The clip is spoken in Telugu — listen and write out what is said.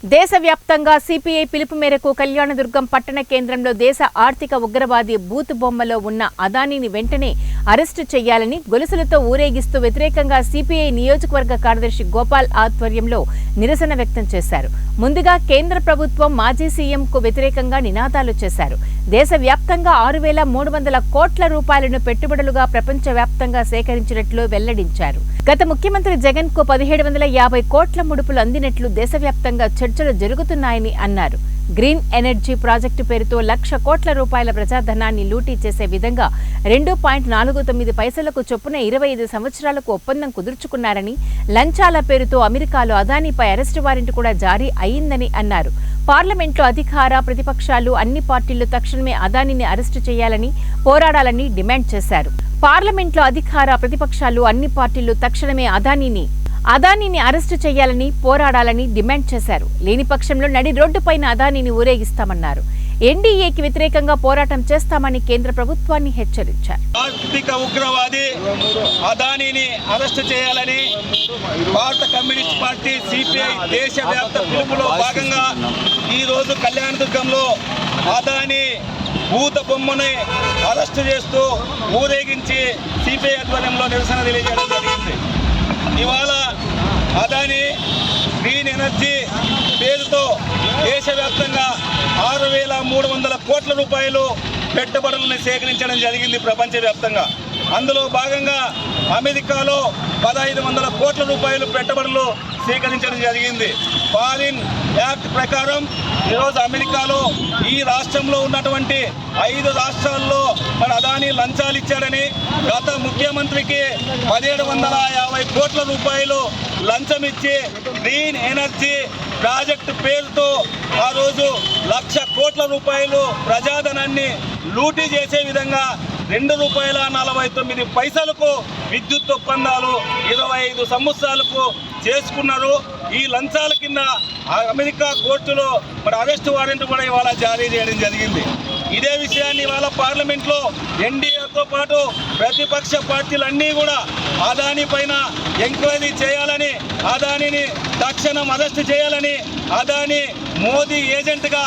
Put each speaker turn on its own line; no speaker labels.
దేశవ్యాప్తంగా సిపిఐ పిలుపు మేరకు కళ్యాణదుర్గం పట్టణ కేంద్రంలో దేశ ఆర్థిక ఉగ్రవాది బూత్ బొమ్మలో ఉన్న అదానీని వెంటనే అరెస్టు చేయాలని గొలుసులతో ఊరేగిస్తూ వ్యతిరేకంగా సిపిఐ నియోజకవర్గ కార్యదర్శి గోపాల్ ఆధ్వర్యంలో నిరసన వ్యక్తం చేశారు. ముందుగా కేంద్ర ప్రభుత్వం మాజీ సీఎంకు వ్యతిరేకంగా నినాదాలు చేశారు. దేశవ్యాప్తంగా 6,300 కోట్ల రూపాయలను పెట్టుబడులుగా ప్రపంచవ్యాప్తంగా సేకరించినట్లు వెల్లడించారు. గత ముఖ్యమంత్రి జగన్ కు 1750 కోట్ల ముడుపులు అందినట్లు దేశవ్యాప్తంగా చర్చలు జరుగుతున్నాయని అన్నారు. గ్రీన్ ఎనర్జీ ప్రాజెక్టు పేరుతో 1,00,000 కోట్ల రూపాయల ప్రజాధనాన్ని లూటీ చేసే విధంగా 2.49 పైసలకు చొప్పున 25 సంవత్సరాలకు ఒప్పందం కుదుర్చుకున్నారని, లంచాల పేరుతో అమెరికాలో అదానీపై అరెస్టు వారెంట్ కూడా జారీ అయిందని అన్నారు. పార్లమెంట్లో అధికార ప్రతిపక్షాలు అన్ని పార్టీలు తక్షణమే అదానీని అరెస్టు చేయాలని, పోరాడాలని డిమాండ్ చేశారు. పార్లమెంట్లో అధికార ప్రతిపక్షాలు అన్ని పార్టీలు తక్షణమే అదానీని అరెస్టు చేయాలని, పోరాడాలని డిమాండ్ చేశారు. లేని పక్షంలో నడి రోడ్డుపైన అదానీని ఊరేగిస్తామన్నారు. ఎన్డీఏకి వ్యతిరేకంగా పోరాటం చేస్తామని కేంద్ర ప్రభుత్వాన్ని హెచ్చరించారు.
ఆర్థిక ఉగ్రవాది అదానీని అరెస్టు చేయాలని భారత కమ్యూనిస్ట్ పార్టీ సిపిఐ దేశవ్యాప్త పిలుపులో భాగంగా ఈరోజు కళ్యాణదుర్గంలో అదానీ భూత బొమ్మని అరెస్టు చేస్తూ ఊరేగించి సిపిఐ ఆధ్వర్యంలో నిరసన తెలియజేయడం జరిగింది. ఇవాళ అదానీ గ్రీన్ ఎనర్జీ పేరుతో దేశవ్యాప్తంగా 6,300 కోట్ల రూపాయలు పెట్టుబడులను సేకరించడం జరిగింది ప్రపంచవ్యాప్తంగా. అందులో భాగంగా అమెరికాలో 1,500 కోట్ల రూపాయలు పెట్టుబడులు సేకరించడం జరిగింది. ఫారిన్ యాక్ట్ ప్రకారం ఈరోజు అమెరికాలో ఈ రాష్ట్రంలో ఉన్నటువంటి 5 రాష్ట్రాల్లో మన అదానీ లంచాలు ఇచ్చాడని, గత ముఖ్యమంత్రికి 1,750 కోట్ల రూపాయలు లంచం ఇచ్చి గ్రీన్ ఎనర్జీ ప్రాజెక్టు పేరుతో ఆ రోజు 1,00,000 కోట్ల రూపాయలు ప్రజాధనాన్ని లూటీ చేసే విధంగా ₹2.49 విద్యుత్ ఒప్పందాలు 25 సంవత్సరాలకు చేసుకున్నారు. ఈ లంచాల కింద అమెరికా కోర్టులో మరి అరెస్టు వారెంట్ కూడా ఇవాళ జారీ చేయడం జరిగింది. ఇదే విషయాన్ని ఇవాళ పార్లమెంట్లో ఎన్డీఏతో పాటు ప్రతిపక్ష పార్టీలన్నీ కూడా అదానీ పైన ఎంక్వైరీ చేయాలని, అదానీని తక్షణం అరెస్టు చేయాలని, అదానీ మోదీ ఏజెంట్గా